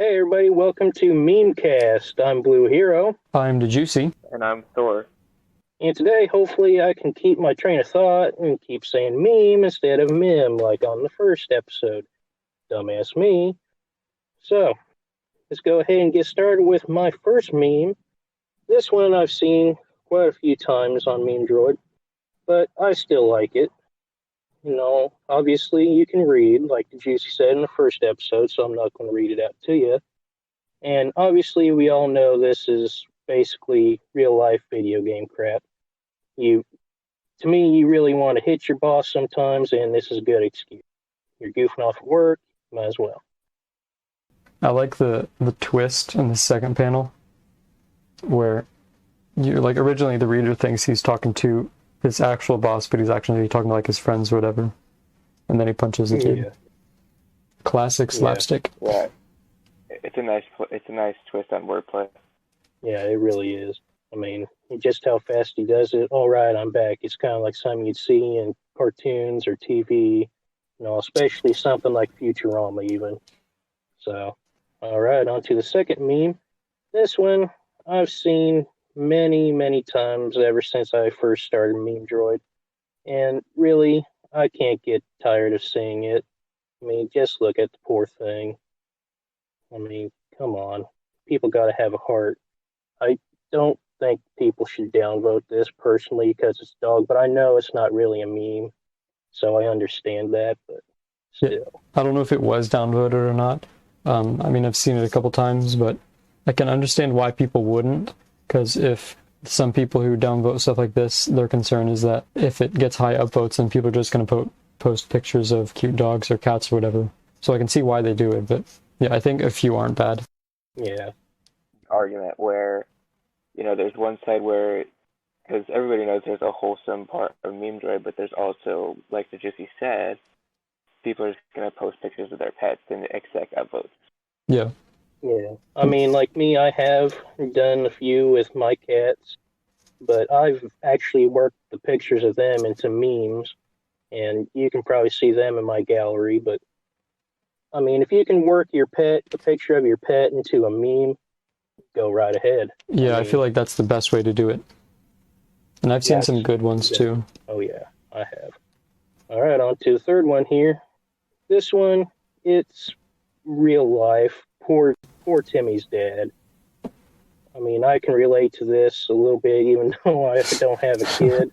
Hey everybody, welcome to Memecast. I'm Blue Hero, I'm the Juicy. And I'm Thor. and today hopefully I can keep my train of thought and keep saying meme instead of mim like on the first episode. Dumbass me. So, let's go ahead and get started with my first meme. This one I've seen quite a few times on Memedroid, but I still like it. Obviously you can read, like the Juicy said in the first episode, so I'm not going to read it out to you. And obviously, we all know this is basically real life video game crap. To me, you really want to hit your boss sometimes, and this is a good excuse. You're goofing off at work, might as well. I like the twist in the second panel where you're like, originally the reader thinks he's talking to his actual boss, but he's actually talking to like his friends or whatever. And then he punches the kid. Yeah. Classic slapstick. Yeah, it's a nice twist on wordplay. Yeah, it really is. I mean, just how fast he does it. All right, I'm back. It's kind of like something you'd see in cartoons or TV, especially something like Futurama even. So, all right, on to the second meme. This one I've seen many, many times ever since I first started Memedroid. And really, I can't get tired of seeing it. I mean, just look at the poor thing. I mean, come on. People gotta have a heart. I don't think people should downvote this personally because it's dog, but I know it's not really a meme, so I understand that, but still. Yeah. I don't know if it was downvoted or not. I've seen it a couple times, but I can understand why people wouldn't, because if some people who downvote stuff like this, their concern is that if it gets high upvotes, then people are just going to post pictures of cute dogs or cats or whatever. So I can see why they do it, but yeah, I think a few aren't bad. Yeah. Argument where, there's one side where, because everybody knows there's a wholesome part of Memedroid, but there's also, like the Juicy said, people are just going to post pictures of their pets and expect upvotes. Yeah. Yeah. I mean, like me, I have done a few with my cats, but I've actually worked the pictures of them into memes, and you can probably see them in my gallery, but I mean, if you can work the picture of your pet into a meme, go right ahead. Yeah, I feel like that's the best way to do it. And I've seen some good ones too. Oh yeah, I have. All right, on to the third one here. This one, it's real life. Poor Timmy's dad. I mean, I can relate to this a little bit, even though I don't have a kid.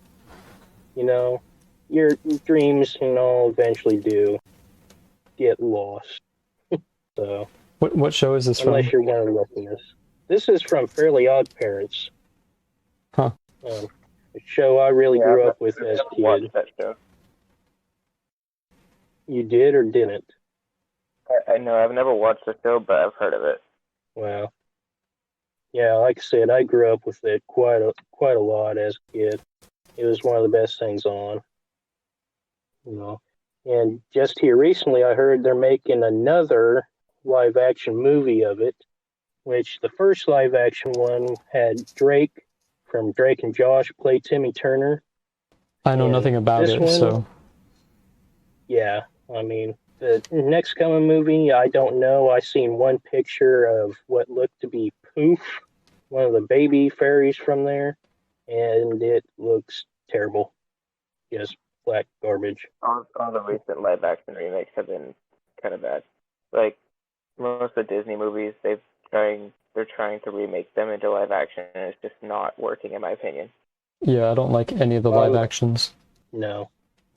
Your dreams, eventually do get lost. So, what show is this unless from? you're one of the listeners. This is from Fairly Odd Parents. Huh. A show I really grew up with as a kid. That show. You did or didn't? I know I've never watched the show, but I've heard of it. Wow. Yeah, like I said, I grew up with it quite a lot as a kid. It was one of the best things on. And just here recently, I heard they're making another live-action movie of it, which the first live-action one had Drake from Drake and Josh play Timmy Turner. I know nothing about it, so... Yeah, I mean, the next coming movie, I don't know. I seen one picture of what looked to be Poof, one of the baby fairies from there, and it looks terrible. Just black garbage. All the recent live action remakes have been kind of bad. Like most of the Disney movies, they're trying to remake them into live action, and it's just not working, in my opinion. Yeah, I don't like any of the live actions. No.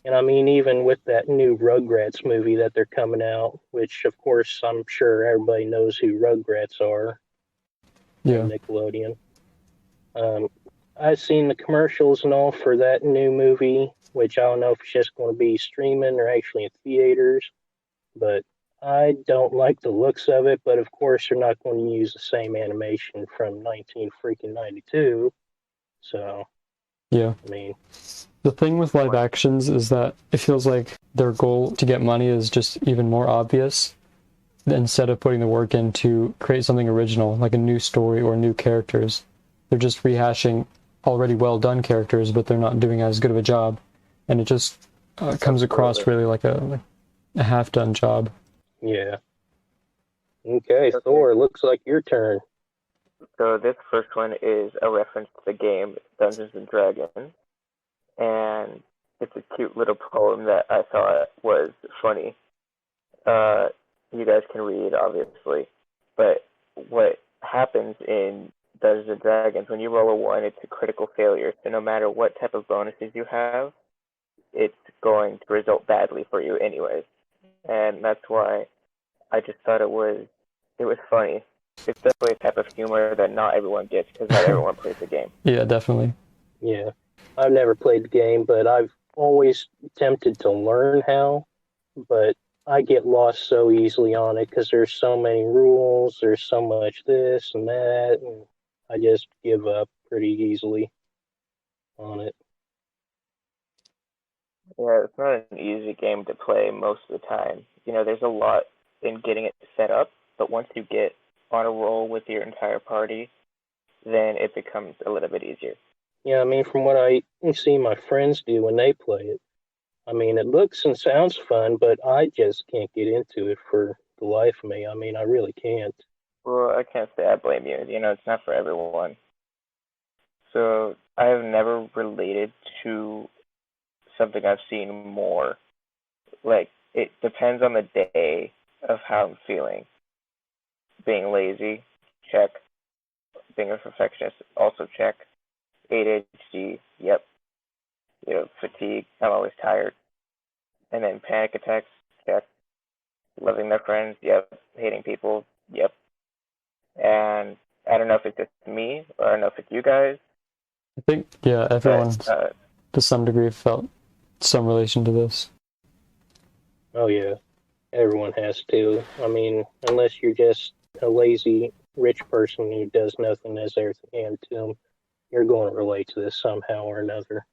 And I mean, even with that new Rugrats movie that they're coming out, which of course I'm sure everybody knows who Rugrats are. Yeah. Nickelodeon. I've seen the commercials and all for that new movie, which I don't know if it's just going to be streaming or actually in theaters, but I don't like the looks of it. But of course, they're not going to use the same animation from 1992. So, yeah. I mean, the thing with live actions is that it feels like their goal to get money is just even more obvious instead of putting the work in to create something original, like a new story or new characters. They're just rehashing already well-done characters, but they're not doing as good of a job. And it just comes across really like a half-done job. Yeah. Okay, Okay. Thor, looks like your turn. So this first one is a reference to the game Dungeons and Dragons, and it's a cute little poem that I thought was funny. Uh, you guys can read, obviously, but what happens in Dungeons and Dragons when you roll a one, it's a critical failure. So no matter what type of bonuses you have, it's going to result badly for you anyways. And that's why I just thought it was funny. It's definitely a type of humor that not everyone gets because not everyone plays the game. Yeah, definitely. Yeah, I've never played the game, but I've always attempted to learn how, but I get lost so easily on it because there's so many rules, there's so much this and that, and I just give up pretty easily on it. Yeah, it's not an easy game to play most of the time. There's a lot in getting it set up, but once you get on a roll with your entire party, then it becomes a little bit easier. Yeah, I mean, from what I see my friends do when they play it, I mean, it looks and sounds fun, but I just can't get into it for the life of me. I mean, I really can't. Well, I can't say I blame you. It's not for everyone. So I have never related to something I've seen more. Like, it depends on the day of how I'm feeling. Being lazy, check. Being a perfectionist, also check. ADHD, yep. Fatigue, I'm always tired. And then panic attacks, check. Loving their friends, yep. Hating people, yep. And I don't know if it's just me or I don't know if it's you guys. I think, yeah, everyone's But to some degree felt some relation to this. Oh, yeah. Everyone has to. I mean, unless you're just a lazy rich person who does nothing as everything handed to them, you're going to relate to this somehow or another.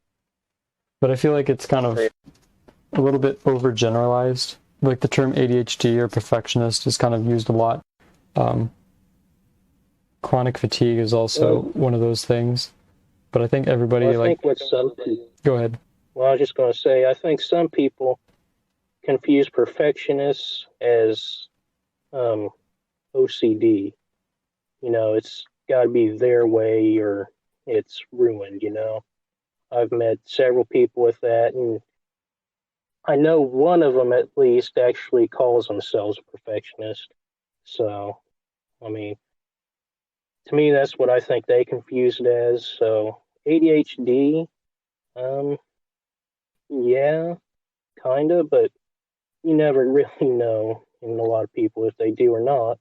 But I feel like it's kind of a little bit overgeneralized. Like the term ADHD or perfectionist is kind of used a lot. Chronic fatigue is also one of those things. But I think everybody well, I think what some people, go ahead. well, I was just going to say, I think some people confuse perfectionists as OCD. It's got to be their way or it's ruined. I've met several people with that, and I know one of them at least actually calls themselves a perfectionist. So, I mean, to me, that's what I think they confuse it as. So, ADHD, um, yeah, kind of, but you never really know in a lot of people if they do or not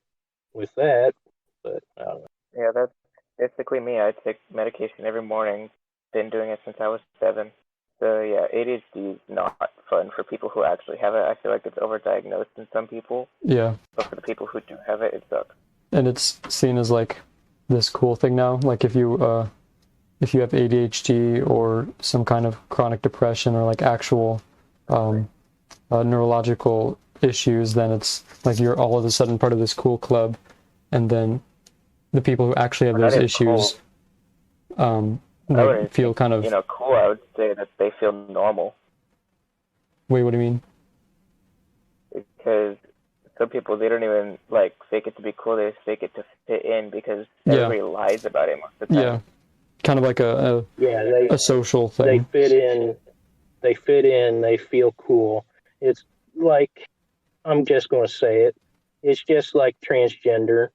with that. But I don't know. yeah, that's basically me. I take medication every morning. Been doing it since I was 7. So yeah, ADHD is not fun for people who actually have it. I feel like it's overdiagnosed in some people. Yeah. But for the people who do have it, it sucks. And it's seen as like this cool thing now. Like if you have ADHD or some kind of chronic depression or like actual neurological issues, then it's like you're all of a sudden part of this cool club. And then the people who actually have those issues they feel kind of cool. I would say that they feel normal. Wait, what do you mean? Because some people, they don't even like fake it to be cool. They just fake it to fit in because everybody lies about it most of the time. Yeah, kind of like a social thing. They fit in. They fit in. They feel cool. It's like, I'm just going to say it. It's just like transgender.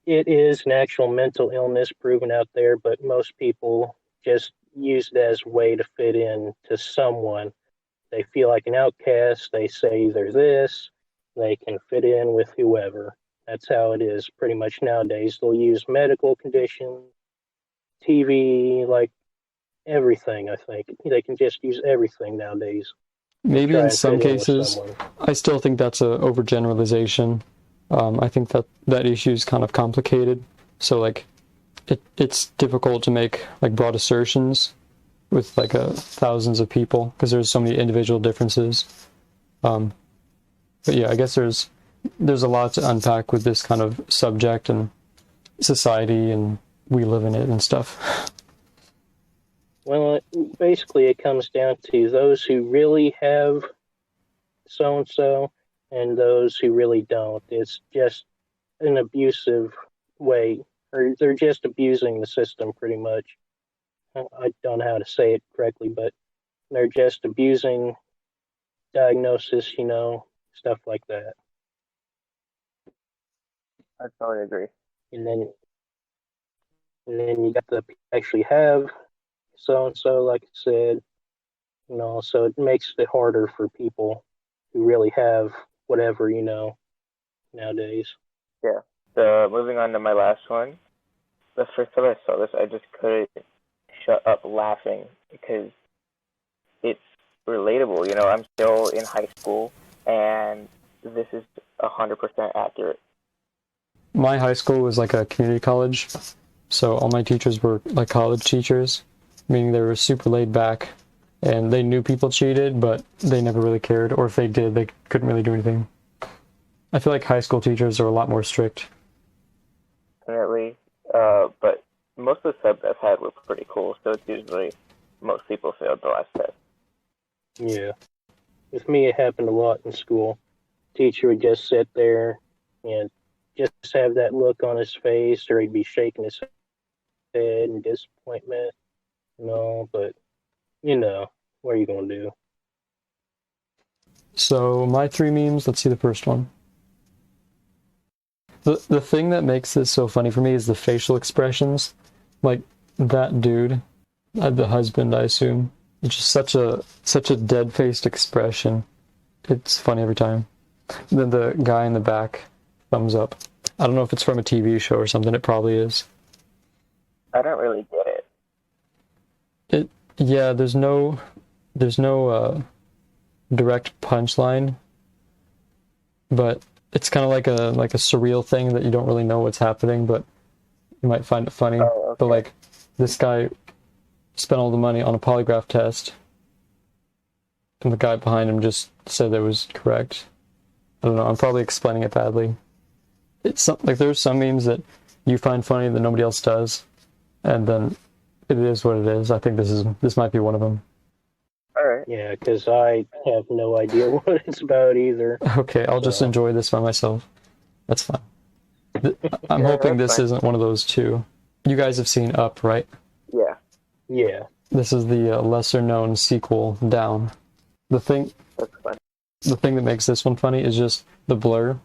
It is an actual mental illness proven out there, but most people just use it as a way to fit in to someone. They feel like an outcast. They say they're this. They can fit in with whoever. That's how it is pretty much nowadays. They'll use medical conditions, TV, like everything, I think. They can just use everything nowadays. Maybe in some cases, I still think that's an overgeneralization. I think that issue is kind of complicated. So like, it's difficult to make like broad assertions with like thousands of people because there's so many individual differences. But yeah, I guess there's a lot to unpack with this kind of subject and society, and we live in it and stuff. Well, basically it comes down to those who really have so-and-so and those who really don't. It's just an abusive way, or they're just abusing the system pretty much. I don't know how to say it correctly, but they're just abusing diagnosis, stuff like that. I totally agree. And then you got the actually have so and so, like I said, so it makes it harder for people who really have whatever, nowadays. Yeah. So moving on to my last one. The first time I saw this, I just couldn't shut up laughing because it's relatable. I'm still in high school, and this is 100% accurate. My high school was like a community college, so all my teachers were like college teachers, meaning they were super laid back, and they knew people cheated, but they never really cared, or if they did, they couldn't really do anything. I feel like high school teachers are a lot more strict. Definitely. But most of the subs I've had were pretty cool, so it's usually most people failed the last test. Yeah. With me, it happened a lot in school. Teacher would just sit there and just have that look on his face, or he'd be shaking his head in disappointment, but, what are you going to do? So my 3 memes, let's see the first one. The thing that makes this so funny for me is the facial expressions. Like that dude, the husband, I assume. It's just such a dead-faced expression. It's funny every time. And then the guy in the back, thumbs up. I don't know if it's from a TV show or something. It probably is. I don't really get it. Yeah, there's no direct punchline, but it's kind of like a surreal thing that you don't really know what's happening, but you might find it funny. Oh, okay. But like this guy spent all the money on a polygraph test, and the guy behind him just said it was correct. I don't know. I'm probably explaining it badly. It's like there's some memes that you find funny that nobody else does, and then it is what it is. I think this might be one of them. All right. Yeah, because I have no idea what it's about either. Okay, I'll just enjoy this by myself. That's fine. I'm hoping this isn't one of those two. You guys have seen Up, right? Yeah. Yeah. This is the lesser-known sequel, Down. That's fun. The thing that makes this one funny is just the blur.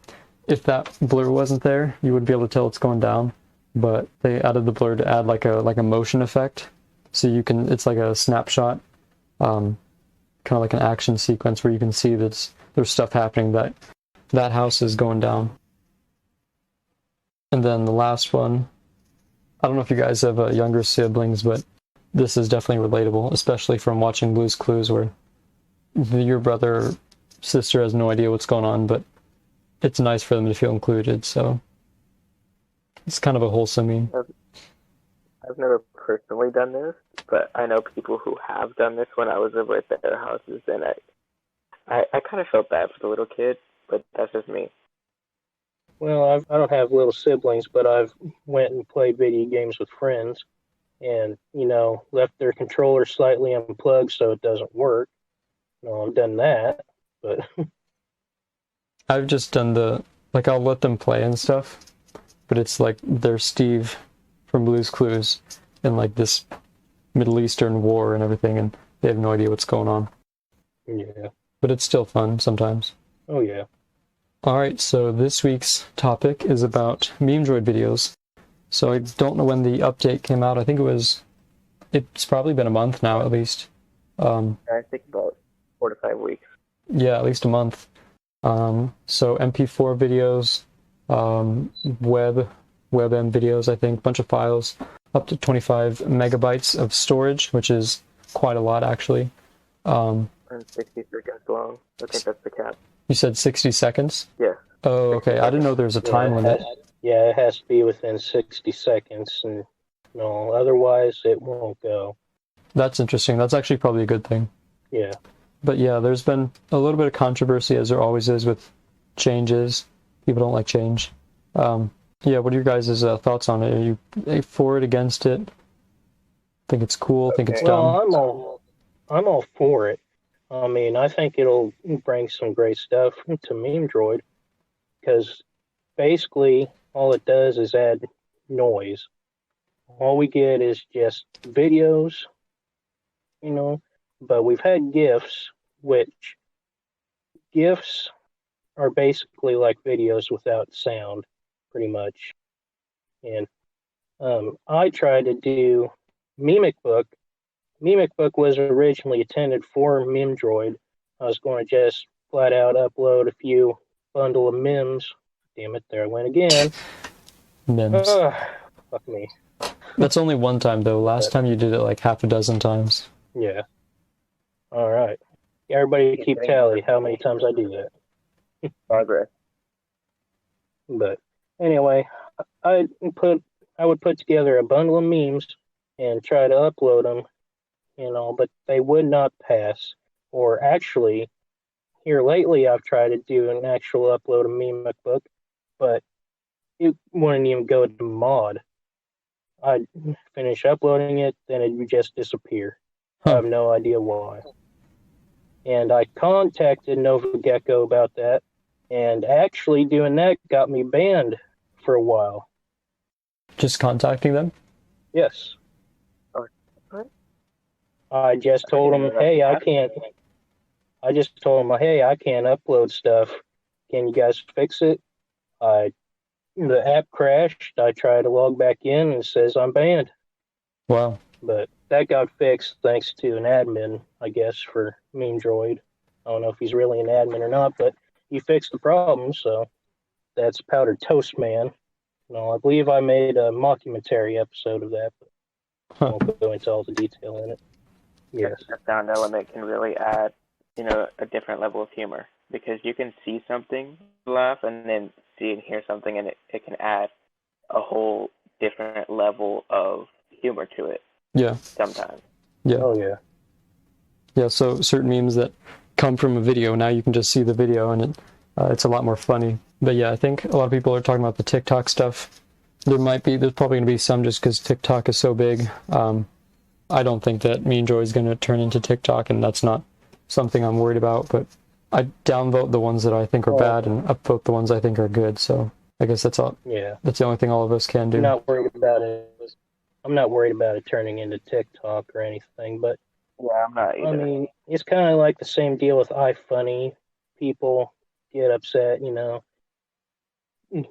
If that blur wasn't there, you would be able to tell it's going down. But they added the blur to add like a motion effect, so it's like a snapshot, kind of like an action sequence where you can see that there's stuff happening, that house is going down. And then the last one, I don't know if you guys have younger siblings, but this is definitely relatable, especially from watching Blue's Clues, where your brother or sister has no idea what's going on, but it's nice for them to feel included, so it's kind of a wholesome meme. I've never personally done this, but I know people who have done this when I was over at their houses, and I kind of felt bad for the little kid, but that's just me. Well, I don't have little siblings, but I've went and played video games with friends, and left their controller slightly unplugged so it doesn't work. I've done that, but I've just done I'll let them play and stuff, but it's like they're Steve from Blue's Clues in like this Middle Eastern war and everything, and they have no idea what's going on. Yeah. But it's still fun sometimes. Oh, yeah. Alright, so this week's topic is about Memedroid videos. So I don't know when the update came out. I think it's probably been a month now at least. I think about 4 to 5 weeks. Yeah, at least a month. So MP4 videos, WebM videos, I think, bunch of files, up to 25 megabytes of storage, which is quite a lot actually. And 60 seconds long. I think that's the cap. You said 60 seconds? Yeah. Oh, okay. I didn't know there was a time limit. It has to be within 60 seconds, and otherwise it won't go. That's interesting. That's actually probably a good thing. Yeah. But yeah, there's been a little bit of controversy, as there always is with changes. People don't like change. Yeah, what are your guys' thoughts on it? Are you for it, against it? Think it's cool? Think it's dumb? Well, I'm all for it. I mean, I think it'll bring some great stuff to Memedroid, because basically all it does is add noise. All we get is just videos, but we've had GIFs, which GIFs are basically like videos without sound, pretty much. And I tried to do Mimic Book. Mimic Book was originally intended for Memedroid. I was going to just flat out upload a few bundle of memes. Damn it, there I went again. Memes. Fuck me. That's only one time, though. Last time you did it like half a dozen times. Yeah. All right. Everybody keep tally how many times I do that. Progress. But anyway, I would put together a bundle of memes and try to upload them, but they would not pass. Or actually, here lately, I've tried to do an actual upload of Mimic Book, but it wouldn't even go to mod. I'd finish uploading it, then it would just disappear. I have no idea why. And I contacted NovaGecko about that, and actually doing that got me banned for a while. Just contacting them? Yes. I just told them, hey, I can't upload stuff. Can you guys fix it? The app crashed. I tried to log back in and it says I'm banned. Wow. But that got fixed thanks to an admin, I guess, for Memedroid. I don't know if he's really an admin or not, but he fixed the problem, so that's Powdered Toast Man. I believe I made a mockumentary episode of that, but I won't go into all the detail in it. Yes. The sound element can really add, a different level of humor, because you can see something, laugh, and then see and hear something, and it can add a whole different level of humor to it. Yeah. Sometimes. Yeah. Oh, yeah. Yeah, so certain memes that come from a video, now you can just see the video, and it's a lot more funny. But yeah, I think a lot of people are talking about the TikTok stuff. There's probably going to be some just because TikTok is so big. I don't think that Memedroid is going to turn into TikTok, and that's not something I'm worried about, but I downvote the ones that I think are bad and upvote the ones I think are good, so I guess that's all. Yeah. That's the only thing all of us can do. I'm not worried about it turning into TikTok or anything, but yeah, I'm not either. I mean, it's kind of like the same deal with iFunny. People get upset,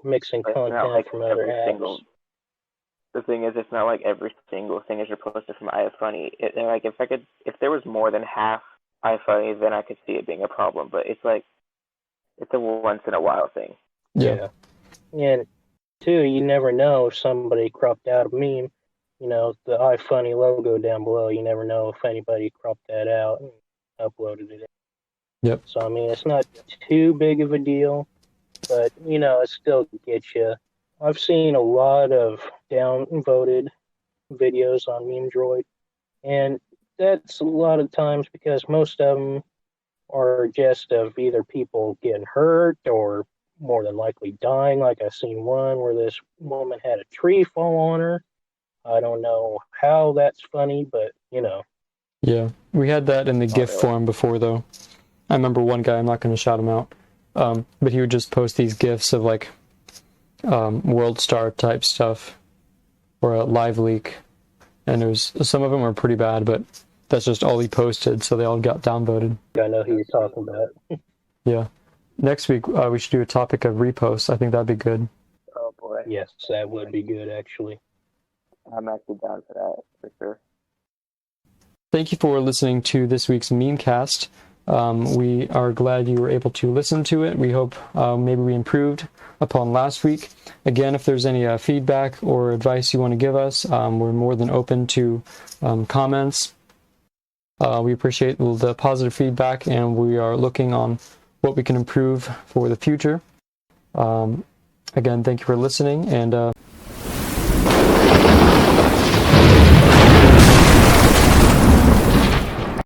mixing content from other apps. The thing is, it's not like every single thing is posted from iFunny. Like if there was more than half iFunny, then I could see it being a problem. But it's a once in a while thing. Yeah. And two, you never know if somebody cropped out a meme. The iFunny logo down below. You never know if anybody cropped that out and uploaded it. Yep. So I mean, it's not too big of a deal, but it still gets you. I've seen a lot of downvoted videos on Memedroid, and that's a lot of times because most of them are just of either people getting hurt or more than likely dying. Like I've seen one where this woman had a tree fall on her. I don't know how that's funny, but Yeah, we had that in the GIF form before, though. I remember one guy, I'm not going to shout him out, but he would just post these GIFs of like World Star type stuff or a live leak, and some of them were pretty bad, but that's just all he posted, so they all got downvoted. I know who you're talking about. Yeah. Next week, we should do a topic of reposts. I think that'd be good. Oh, boy. Yes, that would be good, actually. I'm actually down for that, for sure. Thank you for listening to this week's Memecast. We are glad you were able to listen to it. We hope maybe we improved upon last week. Again, if there's any feedback or advice you want to give us, we're more than open to comments. We appreciate the positive feedback, and we are looking on what we can improve for the future. Again, thank you for listening, and